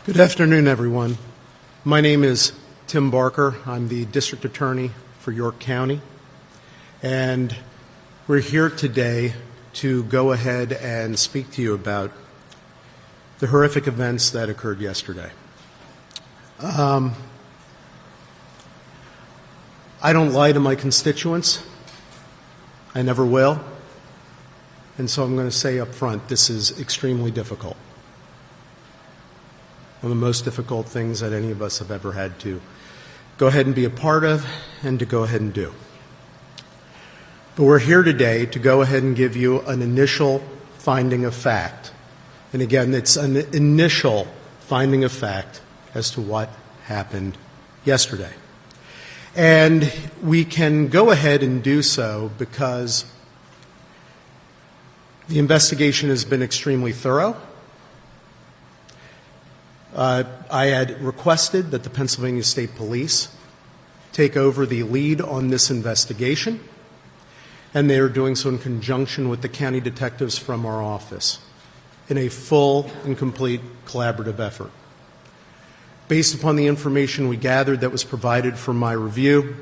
Good afternoon, everyone. My name is Tim Barker. I'm the District Attorney for York County, and we're here today to go ahead and speak to you about the horrific events that occurred yesterday. I don't lie to my constituents. I never will. And so I'm going to say up front, this is extremely difficult. One of the most difficult things that any of us have ever had to go ahead and be a part of and to go ahead and do. But we're here today to go ahead and give you an initial finding of fact. And again, it's an initial finding of fact as to what happened yesterday. And we can go ahead and do so because the investigation has been extremely thorough. I had requested that the Pennsylvania State Police take over the lead on this investigation, and they are doing so in conjunction with the county detectives from our office in a full and complete collaborative effort. Based upon the information we gathered that was provided from my review,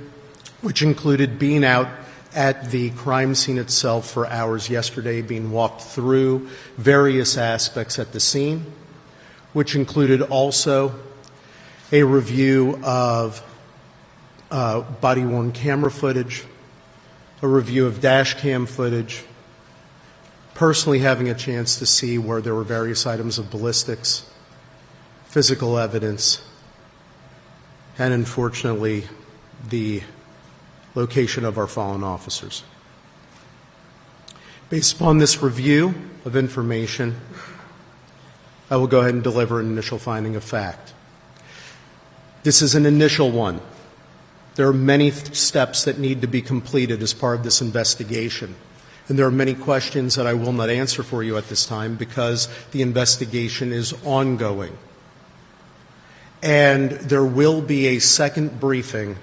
which included being out at the crime scene itself for hours yesterday, being walked through various aspects at the scene, which included also a review of body-worn camera footage, a review of dash cam footage, personally having a chance to see where there were various items of ballistics, physical evidence, and unfortunately, the location of our fallen officers. Based upon this review of information, I will go ahead and deliver an initial finding of fact. This is an initial one. There are many steps that need to be completed as part of this investigation, and there are many questions that I will not answer for you at this time because the investigation is ongoing. And there will be a second briefing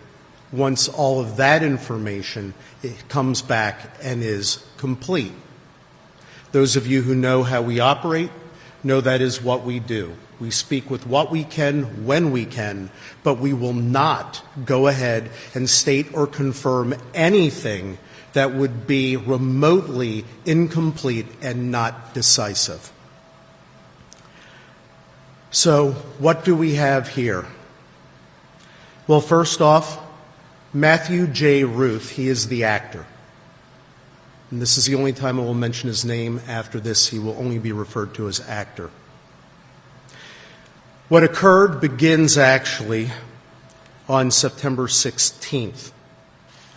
once all of that information comes back and is complete. Those of you who know how we operate know that is what we do. We speak with what we can when we can, but we will not go ahead and state or confirm anything that would be remotely incomplete and not decisive. So, what do we have here? Well, first off, Matthew J. Ruth, he is the actor. And this is the only time I will mention his name. After this, he will only be referred to as actor. What occurred begins actually on September 16th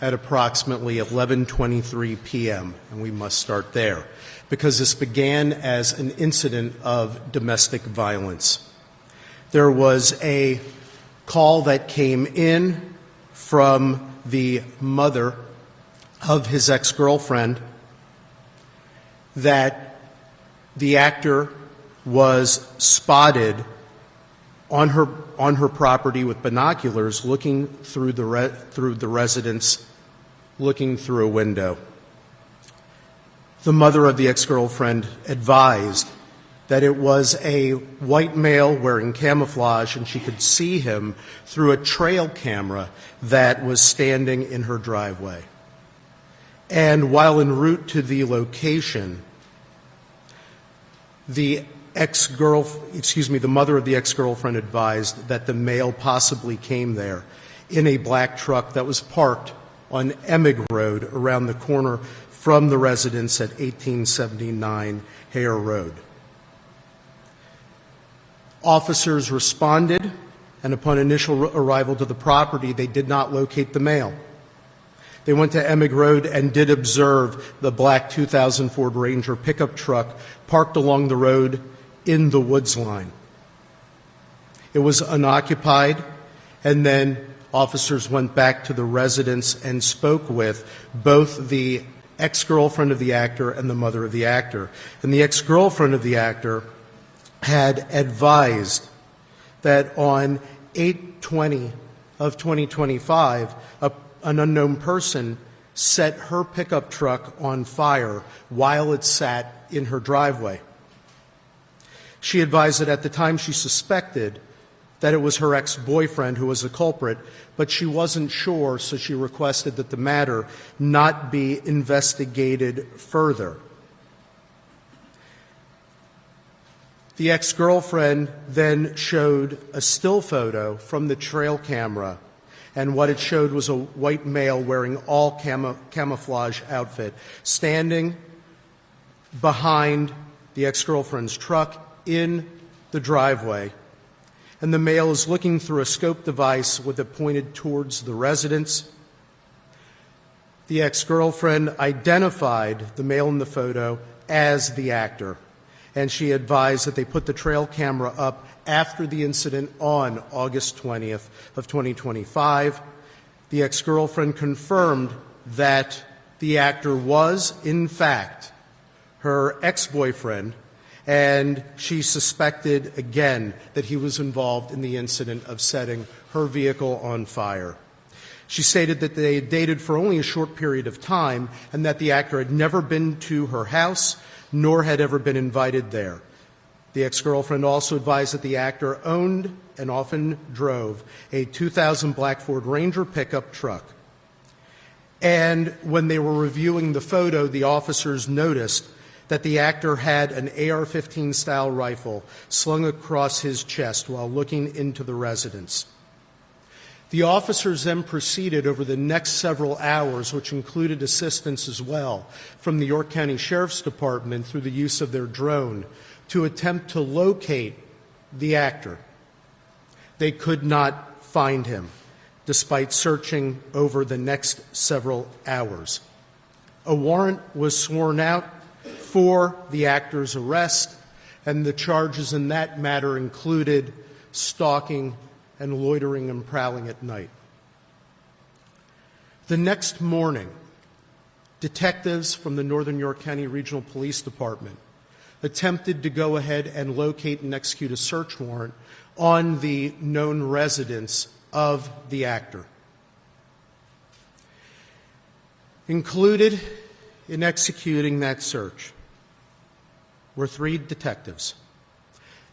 at approximately 11:23 p.m., and we must start there, because this began as an incident of domestic violence. There was a call that came in from the mother of his ex-girlfriend that the actor was spotted on her property with binoculars looking through the residence, looking through a window. The mother of the ex-girlfriend advised that it was a white male wearing camouflage, and she could see him through a trail camera that was standing in her driveway. And while en route to the location, the mother of the ex-girlfriend advised that the male possibly came there in a black truck that was parked on Emig Road around the corner from the residence at 1879 Hare Road. Officers responded, and upon initial arrival to the property, they did not locate the male. They went to Emig Road and did observe the black 2000 Ford Ranger pickup truck parked along the road in the woods line. It was unoccupied, and then officers went back to the residence and spoke with both the ex-girlfriend of the actor and the mother of the actor. And the ex-girlfriend of the actor had advised that on 8/20 of 2025, an unknown person set her pickup truck on fire while it sat in her driveway. She advised that at the time she suspected that it was her ex-boyfriend who was the culprit, but she wasn't sure, so she requested that the matter not be investigated further. The ex-girlfriend then showed a still photo from the trail camera, and what it showed was a white male wearing all camouflage outfit, standing behind the ex-girlfriend's truck in the driveway, and the male is looking through a scope device with it pointed towards the residence. The ex-girlfriend identified the male in the photo as the actor, and she advised that they put the trail camera up after the incident on August 20th of 2025. The ex-girlfriend confirmed that the actor was, in fact, her ex-boyfriend, and she suspected again that he was involved in the incident of setting her vehicle on fire. She stated that they had dated for only a short period of time and that the actor had never been to her house nor had ever been invited there. The ex-girlfriend also advised that the actor owned and often drove a 2000 black Ford Ranger pickup truck. And when they were reviewing the photo, the officers noticed that the actor had an AR-15 style rifle slung across his chest while looking into the residence. The officers then proceeded over the next several hours, which included assistance as well from the York County Sheriff's Department through the use of their drone, to attempt to locate the actor. They could not find him, despite searching over the next several hours. A warrant was sworn out for the actor's arrest, and the charges in that matter included stalking and loitering and prowling at night. The next morning, detectives from the Northern York County Regional Police Department attempted to go ahead and locate and execute a search warrant on the known residence of the actor. Included in executing that search were 3 detectives: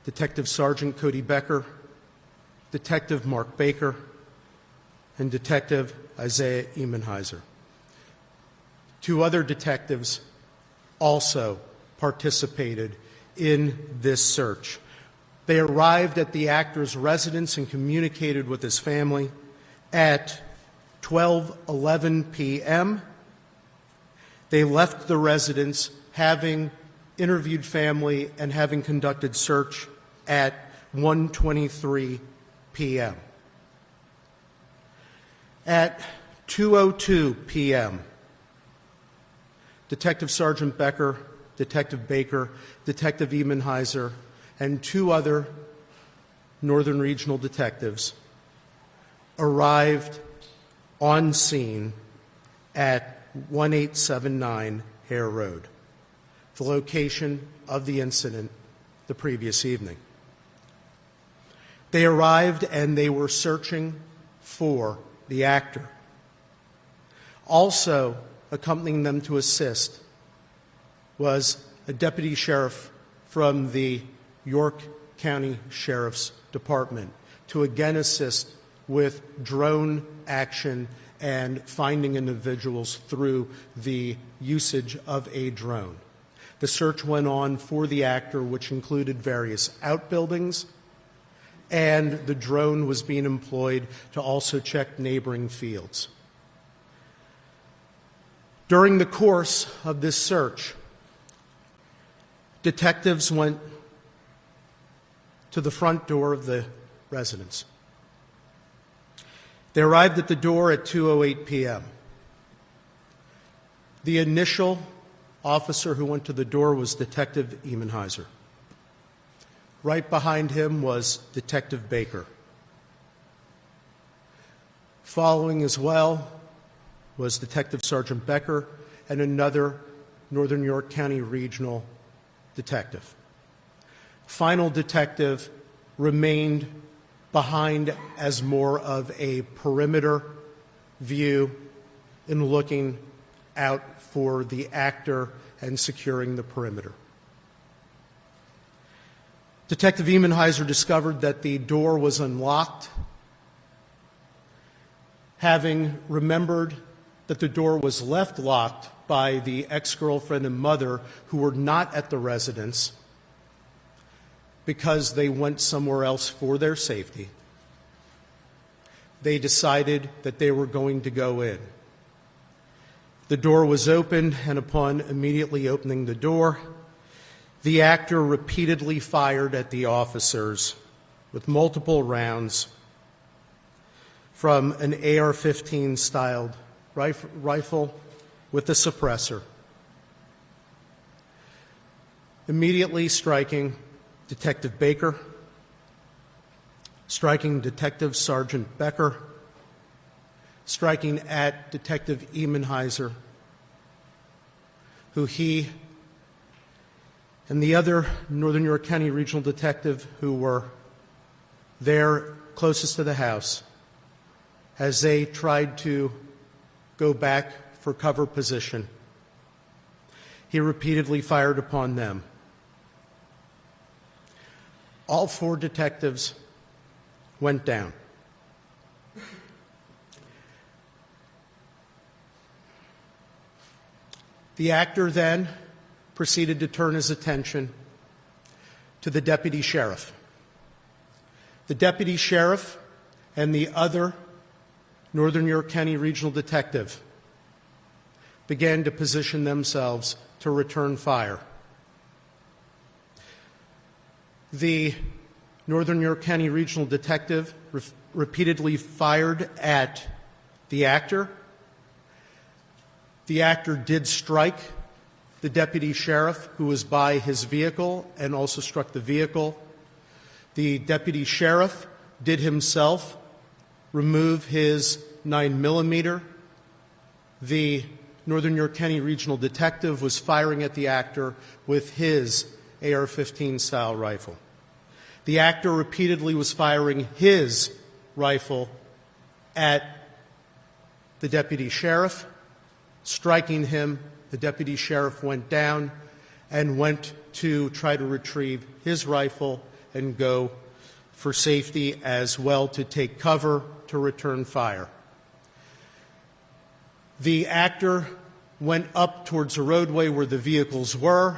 Detective Sergeant Cody Becker, Detective Mark Baker, and Detective Isaiah Emenheiser. 2 other detectives also participated in this search. They arrived at the actor's residence and communicated with his family at 12:11 p.m. They left the residence, having interviewed family and having conducted search at 1:23 p.m. At 2:02 p.m., Detective Sergeant Becker, Detective Baker, Detective Emenheiser, and 2 other Northern Regional detectives arrived on scene at 1879 Hare Road, the location of the incident the previous evening. They arrived and they were searching for the actor. Also accompanying them to assist was a deputy sheriff from the York County Sheriff's Department to again assist with drone action and finding individuals through the usage of a drone. The search went on for the actor, which included various outbuildings, and the drone was being employed to also check neighboring fields. During the course of this search, detectives went to the front door of the residence. They arrived at the door at 2:08 p.m. The initial officer who went to the door was Detective Emenheiser. Right behind him was Detective Baker. Following as well was Detective Sergeant Becker and another Northern York County Regional detective. Final detective remained behind as more of a perimeter view in looking out for the actor and securing the perimeter. Detective Emenheiser discovered that the door was unlocked. Having remembered that the door was left locked by the ex-girlfriend and mother who were not at the residence because they went somewhere else for their safety, they decided that they were going to go in. The door was opened, and upon immediately opening the door, the actor repeatedly fired at the officers with multiple rounds from an AR-15 styled rifle with a suppressor, immediately striking Detective Baker, striking Detective Sergeant Becker, striking at Detective Emenheiser, who he and the other Northern York County Regional Detective who were there closest to the house, as they tried to go back for cover position, he repeatedly fired upon them. All four detectives went down. The actor then proceeded to turn his attention to the deputy sheriff. The deputy sheriff and the other Northern York County Regional Detective began to position themselves to return fire. The Northern York County Regional Detective repeatedly fired at the actor. The actor did strike the deputy sheriff, who was by his vehicle, and also struck the vehicle. The deputy sheriff did himself remove his 9mm. The Northern York County Regional Detective was firing at the actor with his AR-15 style rifle. The actor repeatedly was firing his rifle at the deputy sheriff, striking him. The deputy sheriff went down and went to try to retrieve his rifle and go for safety as well, to take cover to return fire. The actor went up towards the roadway where the vehicles were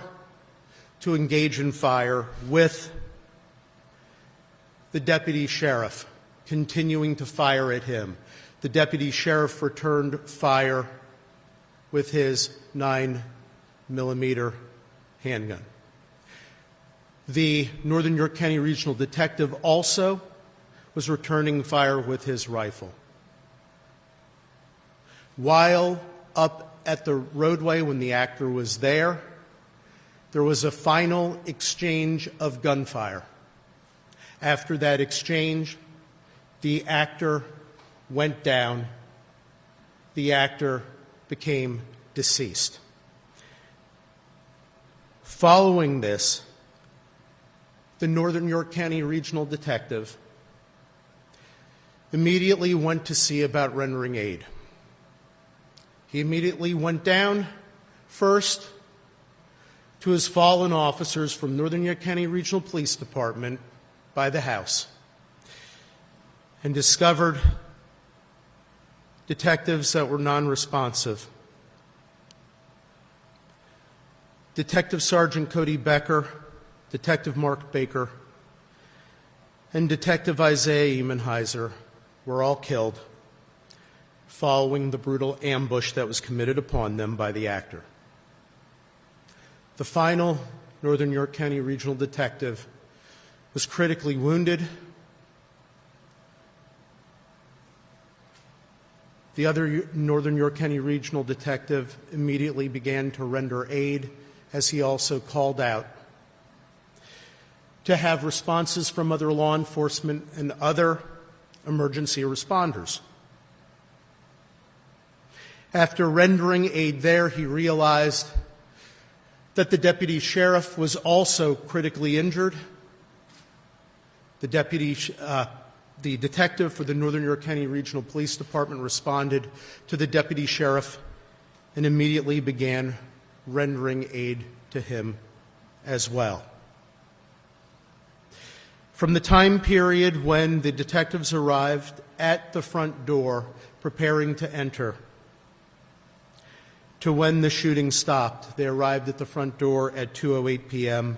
to engage in fire with the deputy sheriff, continuing to fire at him. The deputy sheriff returned fire with his 9mm handgun. The Northern York County Regional Detective also was returning fire with his rifle. While up at the roadway, when the actor was there was a final exchange of gunfire. After that exchange, the actor went down. The actor became deceased. Following this, the Northern York County Regional Detective immediately went to see about rendering aid. He immediately went down first to his fallen officers from Northern York County Regional Police Department by the house and discovered detectives that were non-responsive. Detective Sergeant Cody Becker, Detective Mark Baker, and Detective Isaiah Emenheiser were all killed following the brutal ambush that was committed upon them by the actor. The final Northern York County Regional Detective was critically wounded. The other Northern York County Regional Detective immediately began to render aid, as he also called out to have responses from other law enforcement and other emergency responders. After rendering aid there, he realized that the deputy sheriff was also critically injured. The detective for the Northern York County Regional Police Department responded to the deputy sheriff and immediately began rendering aid to him as well. From the time period when the detectives arrived at the front door preparing to enter to when the shooting stopped, they arrived at the front door at 2:08 p.m.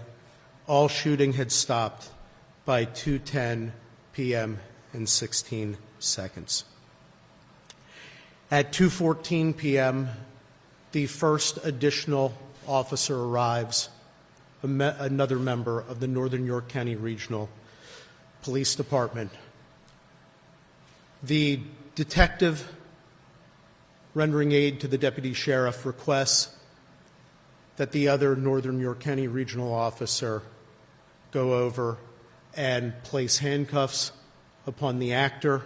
All shooting had stopped by 2:10 p.m. and 16 seconds. At 2:14 p.m., the first additional officer arrives, another member of the Northern York County Regional Police Department. The detective rendering aid to the deputy sheriff requests that the other Northern York County Regional officer go over and place handcuffs upon the actor,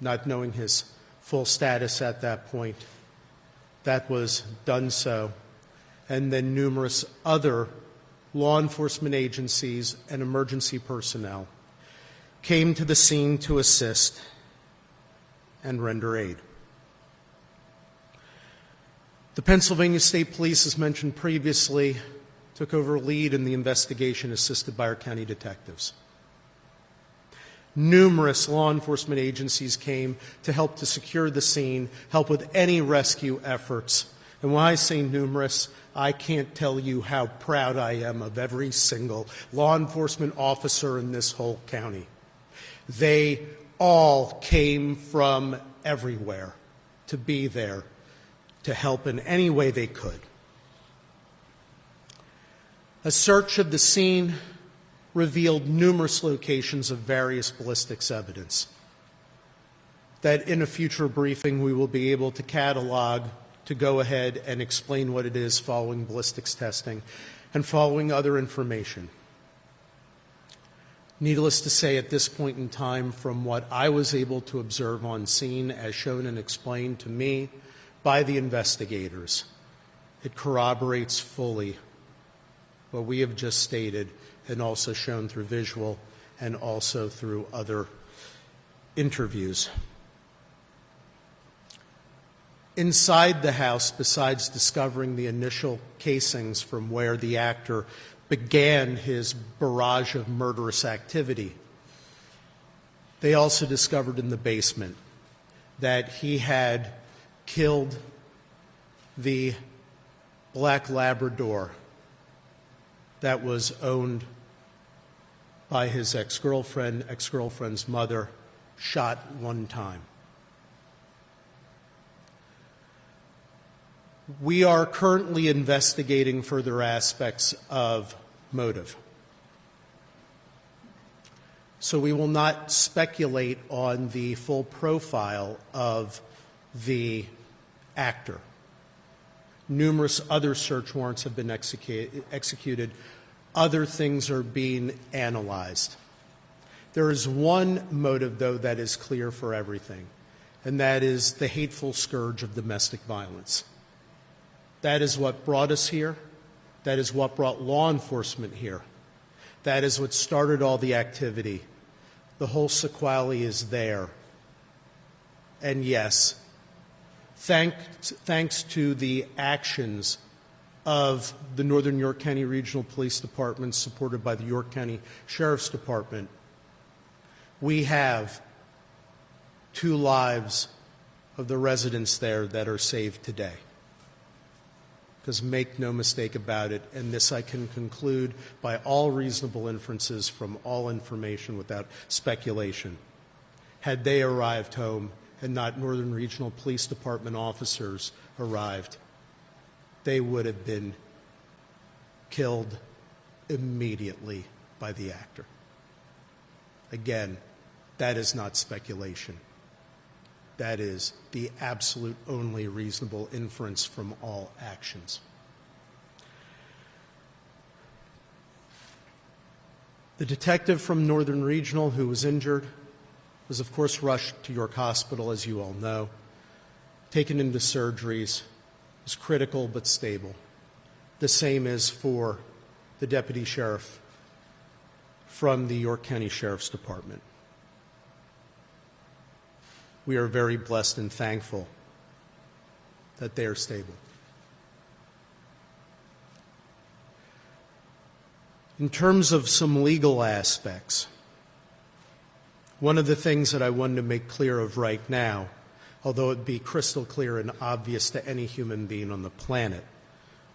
not knowing his full status at that point. That was done so. And then numerous other law enforcement agencies and emergency personnel came to the scene to assist and render aid. The Pennsylvania State Police, as mentioned previously, took over lead in the investigation assisted by our county detectives. Numerous law enforcement agencies came to help to secure the scene, help with any rescue efforts. And when I say numerous, I can't tell you how proud I am of every single law enforcement officer in this whole county. They all came from everywhere to be there to help in any way they could. A search of the scene revealed numerous locations of various ballistics evidence that in a future briefing we will be able to catalog to go ahead and explain what it is following ballistics testing and following other information. Needless to say, at this point in time, from what I was able to observe on scene as shown and explained to me by the investigators, it corroborates fully what we have just stated and also shown through visual and also through other interviews. Inside the house, besides discovering the initial casings from where the actor began his barrage of murderous activity, they also discovered in the basement that he had killed the black Labrador that was owned by his ex-girlfriend's mother, shot one time. We are currently investigating further aspects of motive. So we will not speculate on the full profile of the actor. Numerous other search warrants have been executed. Other things are being analyzed. There is one motive, though, that is clear for everything, and that is the hateful scourge of domestic violence. That is what brought us here. That is what brought law enforcement here. That is what started all the activity. The whole sequelae is there. And yes, thanks to the actions of the Northern York County Regional Police Department, supported by the York County Sheriff's Department, we have 2 lives of the residents there that are saved today. Because make no mistake about it, and this I can conclude by all reasonable inferences from all information without speculation, had they arrived home and not Northern Regional Police Department officers arrived, they would have been killed immediately by the actor. Again, that is not speculation. That is the absolute only reasonable inference from all actions. The detective from Northern Regional who was injured was, of course, rushed to York Hospital, as you all know, taken into surgeries, was critical but stable. The same is for the deputy sheriff from the York County Sheriff's Department. We are very blessed and thankful that they are stable. In terms of some legal aspects, One of the things that I wanted to make clear of right now, although it be crystal clear and obvious to any human being on the planet,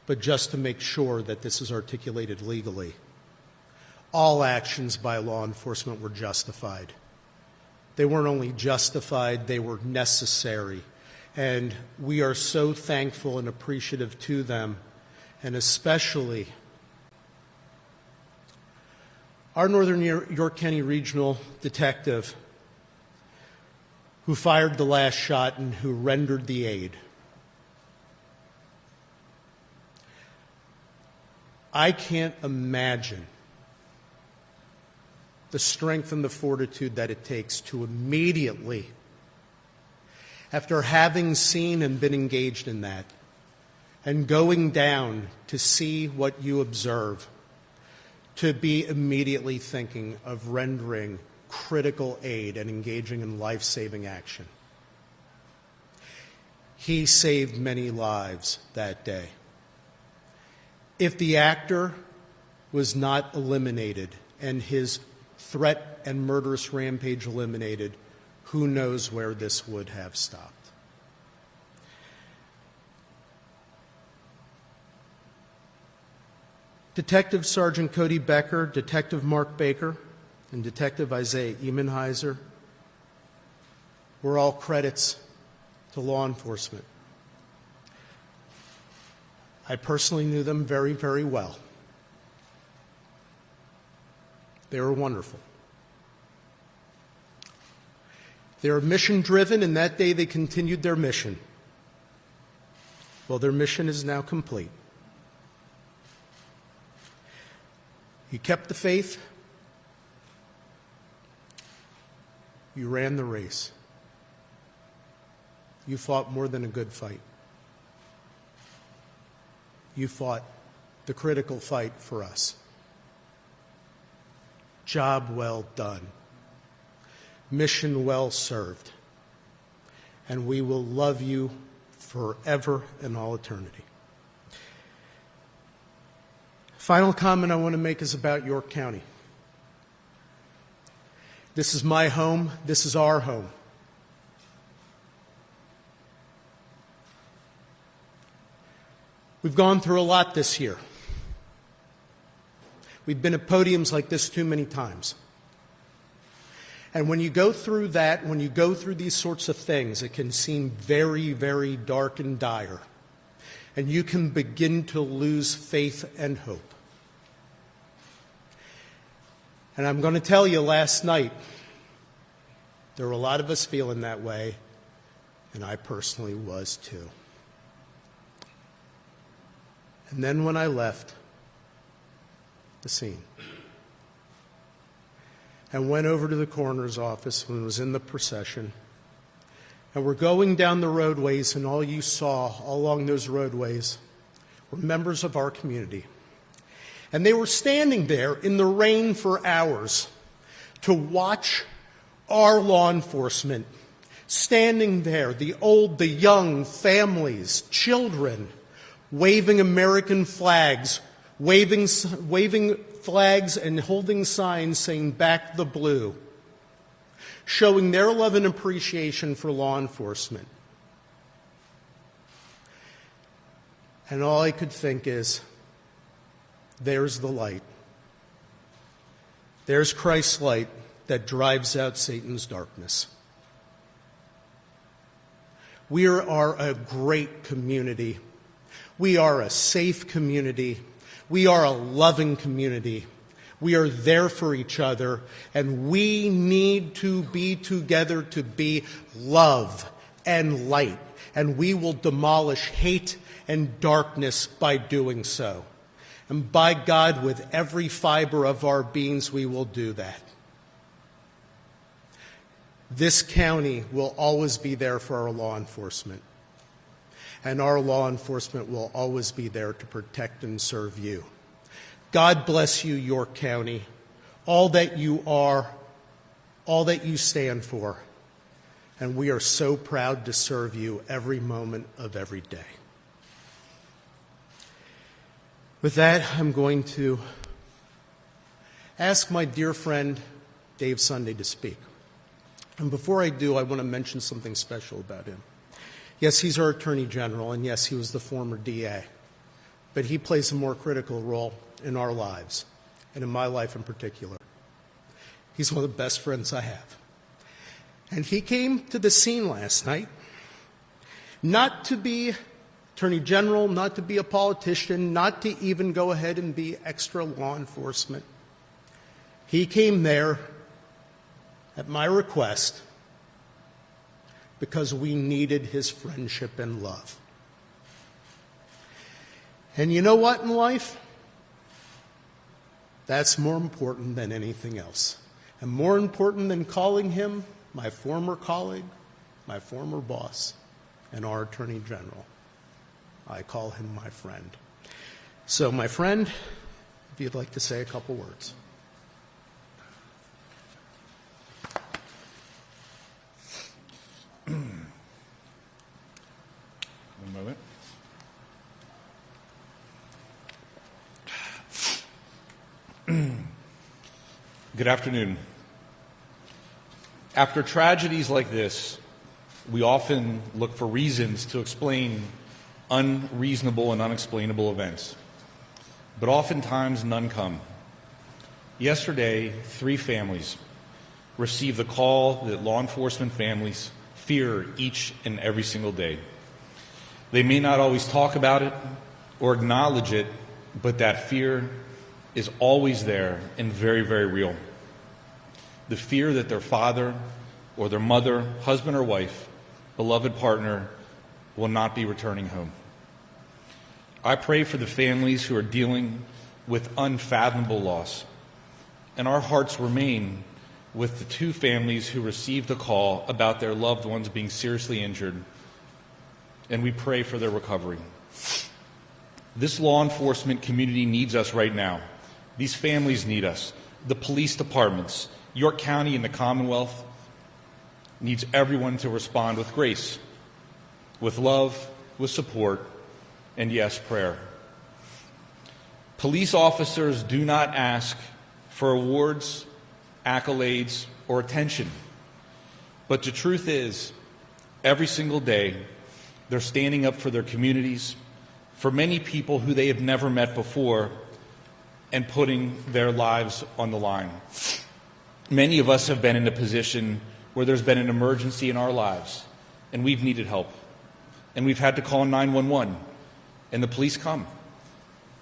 but just to make sure that this is articulated legally, all actions by law enforcement were justified. They weren't only justified, they were necessary. And we are so thankful and appreciative to them, and especially our Northern York County Regional Detective who fired the last shot and who rendered the aid. I can't imagine the strength and the fortitude that it takes to immediately, after having seen and been engaged in that, and going down to see what you observe, to be immediately thinking of rendering critical aid and engaging in life-saving action. He saved many lives that day. If the actor was not eliminated and his threat and murderous rampage eliminated, who knows where this would have stopped. Detective Sergeant Cody Becker, Detective Mark Baker, and Detective Isaiah Emenheiser were all credits to law enforcement. I personally knew them very, very well. They were wonderful. They were mission-driven, and that day they continued their mission. Well, their mission is now complete. You kept the faith. You ran the race. You fought more than a good fight. You fought the critical fight for us. Job well done. Mission well served. And we will love you forever and all eternity. Final comment I want to make is about York County. This is my home. This is our home. We've gone through a lot this year. We've been at podiums like this too many times. And when you go through that, when you go through these sorts of things, it can seem very, very dark and dire. And you can begin to lose faith and hope. And I'm going to tell you, last night, there were a lot of us feeling that way, and I personally was too. And then when I left the scene and went over to the coroner's office when it was in the procession, and we're going down the roadways, and all you saw all along those roadways were members of our community. And they were standing there in the rain for hours to watch our law enforcement standing there, the old, the young, families, children, waving American flags, waving flags and holding signs saying "Back the Blue," showing their love and appreciation for law enforcement. And all I could think is, there's the light. There's Christ's light that drives out Satan's darkness. We are a great community. We are a safe community. We are a loving community. We are there for each other, and we need to be together to be love and light, and we will demolish hate and darkness by doing so. And by God, with every fiber of our beings, we will do that. This county will always be there for our law enforcement. And our law enforcement will always be there to protect and serve you. God bless you, York County, all that you are, all that you stand for. And we are so proud to serve you every moment of every day. With that, I'm going to ask my dear friend Dave Sunday to speak. And before I do, I want to mention something special about him. Yes, he's our Attorney General, and yes, he was the former DA. But he plays a more critical role in our lives, and in my life in particular. He's one of the best friends I have. And he came to the scene last night, not to be Attorney General, not to be a politician, not to even go ahead and be extra law enforcement. He came there at my request because we needed his friendship and love. And you know what in life? That's more important than anything else. And more important than calling him my former colleague, my former boss, and our Attorney General. I call him my friend. So, my friend, if you'd like to say a couple words. One moment. Good afternoon. After tragedies like this, we often look for reasons to explain unreasonable and unexplainable events. But oftentimes, none come. Yesterday, 3 families received the call that law enforcement families fear each and every single day. They may not always talk about it or acknowledge it, but that fear is always there and very, very real. The fear that their father or their mother, husband or wife, beloved partner will not be returning home. I pray for the families who are dealing with unfathomable loss, and our hearts remain with the 2 families who received a call about their loved ones being seriously injured, and we pray for their recovery. This law enforcement community needs us right now. These families need us. The police departments, York County and the Commonwealth needs everyone to respond with grace, with love, with support, and yes, prayer. Police officers do not ask for awards, accolades, or attention. But the truth is, every single day, they're standing up for their communities, for many people who they have never met before, and putting their lives on the line. Many of us have been in a position where there's been an emergency in our lives, and we've needed help. And we've had to call 911, and the police come.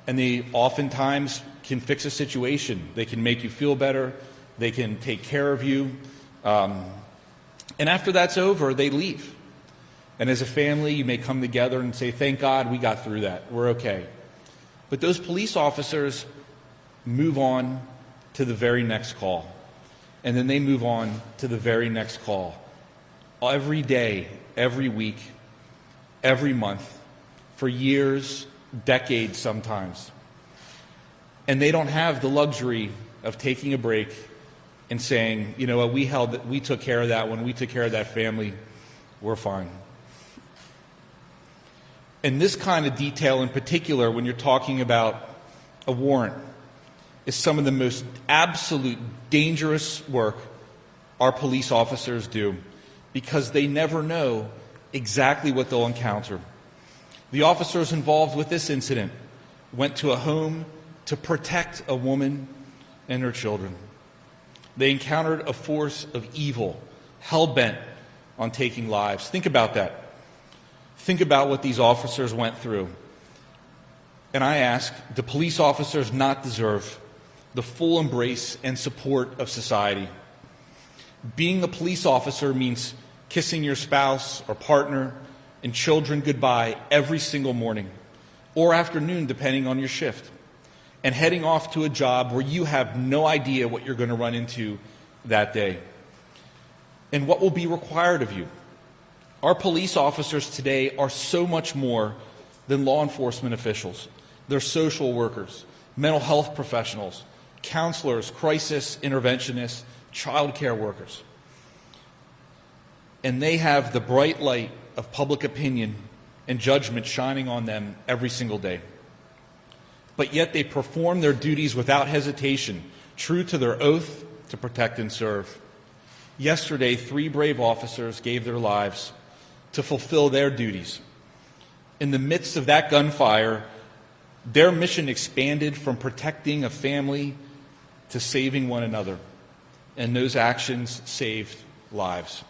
And they oftentimes can fix a situation. They can make you feel better. They can take care of you. And after that's over, they leave. And as a family, you may come together and say, thank God we got through that. We're okay. But those police officers move on to the very next call. And then they move on to the very next call. Every day, every week, every month, for years, decades sometimes. And they don't have the luxury of taking a break and saying, you know what, we took care of that one, we took care of that family, we're fine. And this kind of detail in particular, when you're talking about a warrant, is some of the most absolute dangerous work our police officers do, because they never know exactly what they'll encounter. The officers involved with this incident went to a home to protect a woman and her children. They encountered a force of evil, hell-bent on taking lives. Think about that. Think about what these officers went through. And I ask, do police officers not deserve the full embrace and support of society? Being a police officer means kissing your spouse or partner and children goodbye every single morning or afternoon, depending on your shift, and heading off to a job where you have no idea what you're going to run into that day and what will be required of you. Our police officers today are so much more than law enforcement officials. They're social workers, mental health professionals, counselors, crisis interventionists, child care workers. And they have the bright light of public opinion and judgment shining on them every single day. But yet they perform their duties without hesitation, true to their oath to protect and serve. Yesterday, 3 brave officers gave their lives to fulfill their duties. In the midst of that gunfire, their mission expanded from protecting a family to saving one another, and those actions saved lives.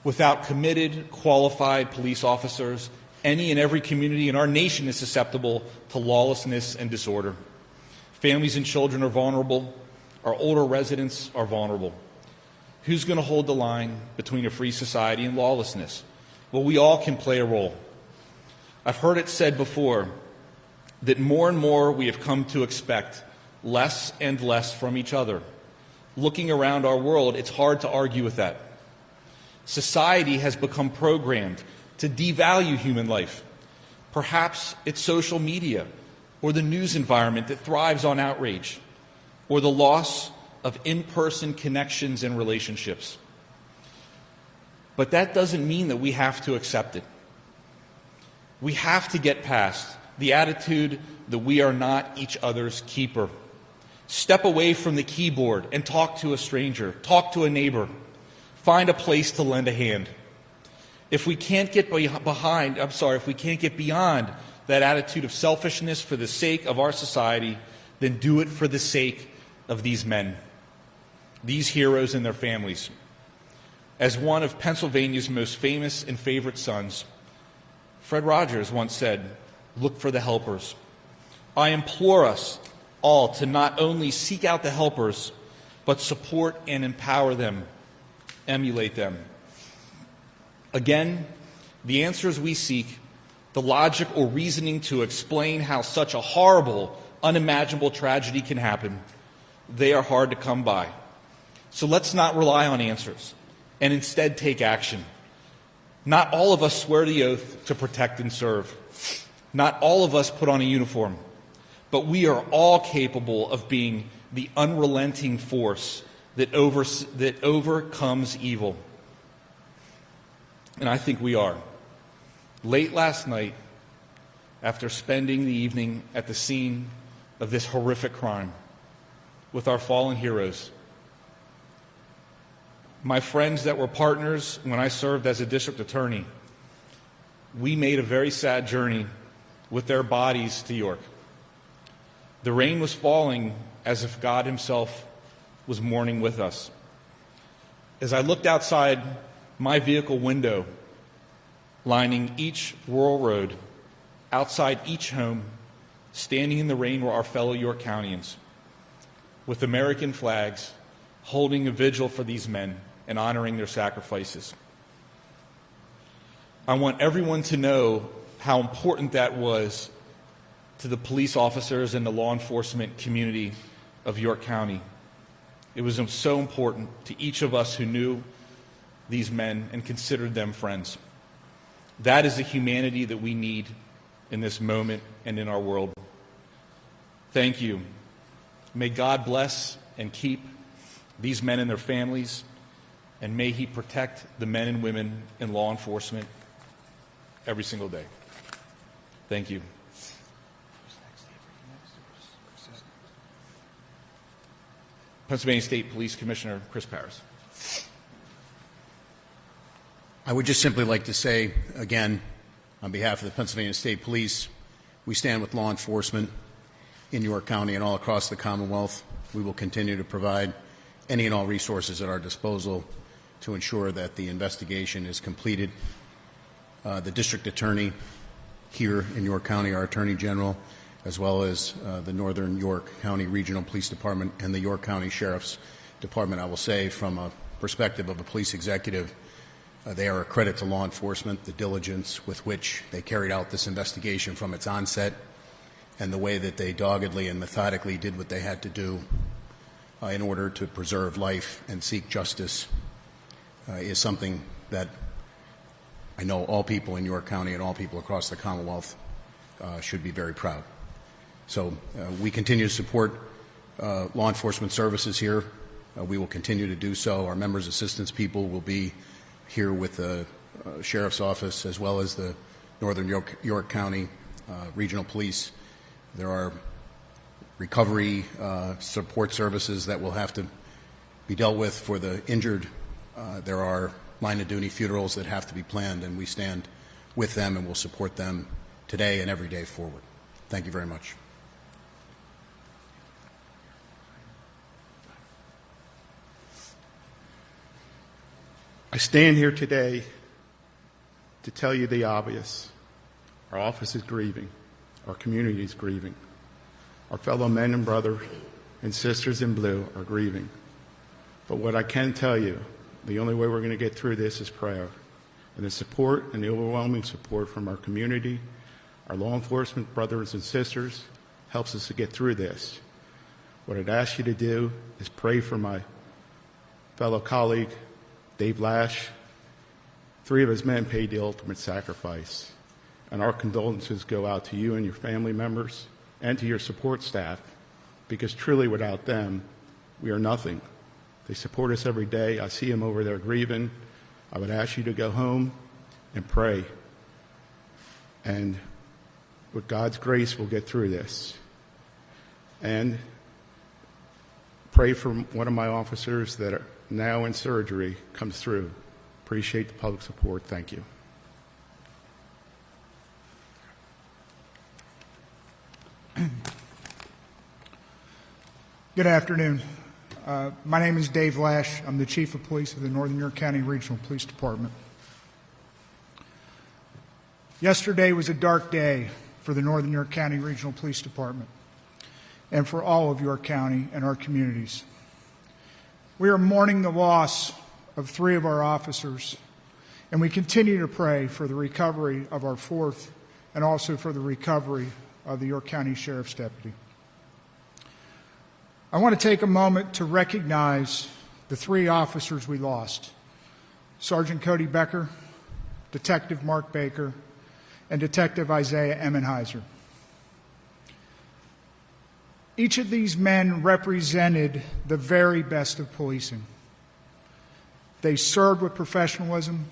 Without committed, qualified police officers, any and every community in our nation is susceptible to lawlessness and disorder. Families and children are vulnerable. Our older residents are vulnerable. Who's going to hold the line between a free society and lawlessness? Well, we all can play a role. I've heard it said before that more and more we have come to expect less and less from each other. Looking around our world, it's hard to argue with that. Society has become programmed to devalue human life. Perhaps it's social media or the news environment that thrives on outrage, or the loss of in-person connections and relationships. But that doesn't mean that we have to accept it. We have to get past the attitude that we are not each other's keeper. Step away from the keyboard and talk to a stranger, talk to a neighbor, find a place to lend a hand. If we can't get beyond that attitude of selfishness for the sake of our society, then do it for the sake of these men, these heroes and their families. As one of Pennsylvania's most famous and favorite sons, Fred Rogers once said, "Look for the helpers." I implore us all to not only seek out the helpers, but support and empower them, emulate them. Again, the answers we seek, the logic or reasoning to explain how such a horrible, unimaginable tragedy can happen, they are hard to come by. So let's not rely on answers and instead take action. Not all of us swear the oath to protect and serve. Not all of us put on a uniform, but we are all capable of being the unrelenting force that overcomes evil. And I think we are. Late last night, after spending the evening at the scene of this horrific crime with our fallen heroes, my friends that were partners when I served as a district attorney, we made a very sad journey with their bodies to York. The rain was falling as if God Himself was mourning with us. As I looked outside my vehicle window, lining each rural road, outside each home, standing in the rain were our fellow York Countyans, with American flags, holding a vigil for these men and honoring their sacrifices. I want everyone to know how important that was to the police officers and the law enforcement community of York County. It was so important to each of us who knew these men and considered them friends. That is the humanity that we need in this moment and in our world. Thank you. May God bless and keep these men and their families, and may He protect the men and women in law enforcement every single day. Thank you. Pennsylvania State Police Commissioner Chris Parris. I would just simply like to say, again, on behalf of the Pennsylvania State Police, we stand with law enforcement in York County and all across the Commonwealth. We will continue to provide any and all resources at our disposal to ensure that the investigation is completed. The District Attorney here in York County, our Attorney General, as well as the Northern York County Regional Police Department and the York County Sheriff's Department, I will say from a perspective of a police executive, they are a credit to law enforcement, the diligence with which they carried out this investigation from its onset, and the way that they doggedly and methodically did what they had to do in order to preserve life and seek justice is something that I know all people in York County and all people across the Commonwealth should be very proud. So we continue to support law enforcement services here. We will continue to do so. Our members' assistance people will be here with the Sheriff's Office as well as the Northern York County Regional Police. There are recovery support services that will have to be dealt with. For the injured, there are line-of-duty funerals that have to be planned, and we stand with them and will support them today and every day forward. Thank you very much. I stand here today to tell you the obvious. Our office is grieving. Our community is grieving. Our fellow men and brothers and sisters in blue are grieving. But what I can tell you, the only way we're going to get through this is prayer. And the support and the overwhelming support from our community, our law enforcement brothers and sisters, helps us to get through this. What I'd ask you to do is pray for my fellow colleague, Dave Lash. 3 of his men paid the ultimate sacrifice. And our condolences go out to you and your family members and to your support staff, because truly without them, we are nothing. They support us every day. I see them over there grieving. I would ask you to go home and pray. And with God's grace, we'll get through this. And pray for one of my officers that are now in surgery comes through. Appreciate the public support. Thank you. Good afternoon. My name is Dave Lash. I'm the Chief of Police of the Northern York County Regional Police Department. Yesterday was a dark day for the Northern York County Regional Police Department and for all of York County and our communities. We are mourning the loss of 3 of our officers, and we continue to pray for the recovery of our 4th and also for the recovery of the York County Sheriff's Deputy. I want to take a moment to recognize the 3 officers we lost: Sergeant Cody Becker, Detective Mark Baker, and Detective Isaiah Emmenheiser. Each of these men represented the very best of policing. They served with professionalism,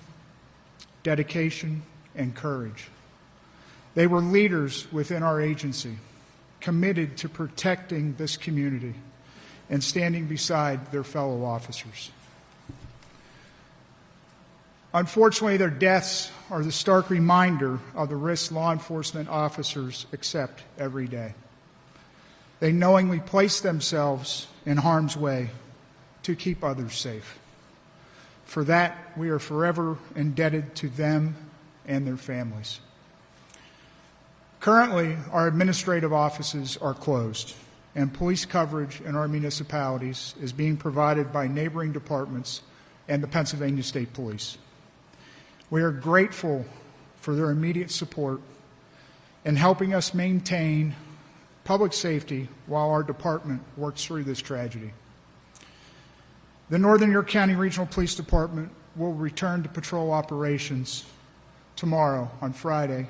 dedication, and courage. They were leaders within our agency, committed to protecting this community and standing beside their fellow officers. Unfortunately, their deaths are the stark reminder of the risks law enforcement officers accept every day. They knowingly place themselves in harm's way to keep others safe. For that, we are forever indebted to them and their families. Currently, our administrative offices are closed, and police coverage in our municipalities is being provided by neighboring departments and the Pennsylvania State Police. We are grateful for their immediate support in helping us maintain public safety while our department works through this tragedy. The Northern York County Regional Police Department will return to patrol operations tomorrow on Friday,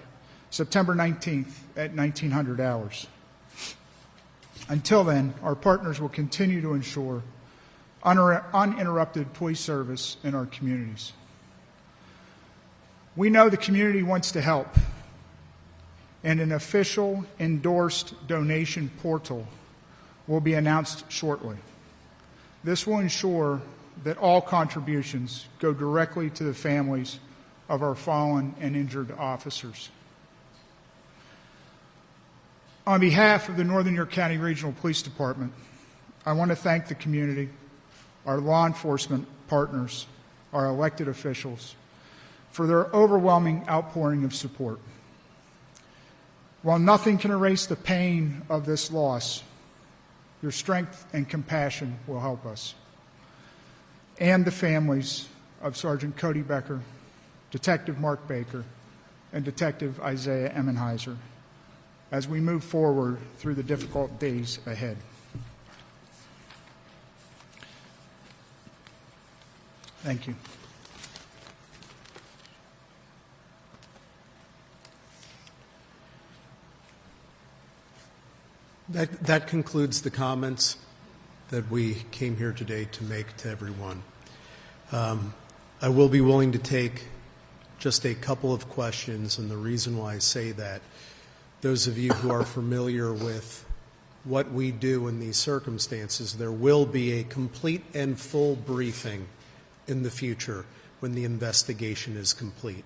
September 19th at 1900 hours. Until then, our partners will continue to ensure uninterrupted police service in our communities. We know the community wants to help, and an official endorsed donation portal will be announced shortly. This will ensure that all contributions go directly to the families of our fallen and injured officers. On behalf of the Northern York County Regional Police Department, I want to thank the community, our law enforcement partners, our elected officials, for their overwhelming outpouring of support. While nothing can erase the pain of this loss, your strength and compassion will help us and the families of Sergeant Cody Becker, Detective Mark Baker, and Detective Isaiah Emmenheiser as we move forward through the difficult days ahead. Thank you. That concludes the comments that we came here today to make to everyone. I will be willing to take just a couple of questions, and the reason why I say that, those of you who are familiar with what we do in these circumstances. There will be a complete and full briefing in the future when the investigation is complete.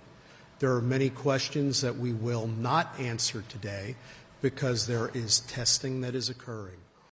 There are many questions that we will not answer today because there is testing that is occurring.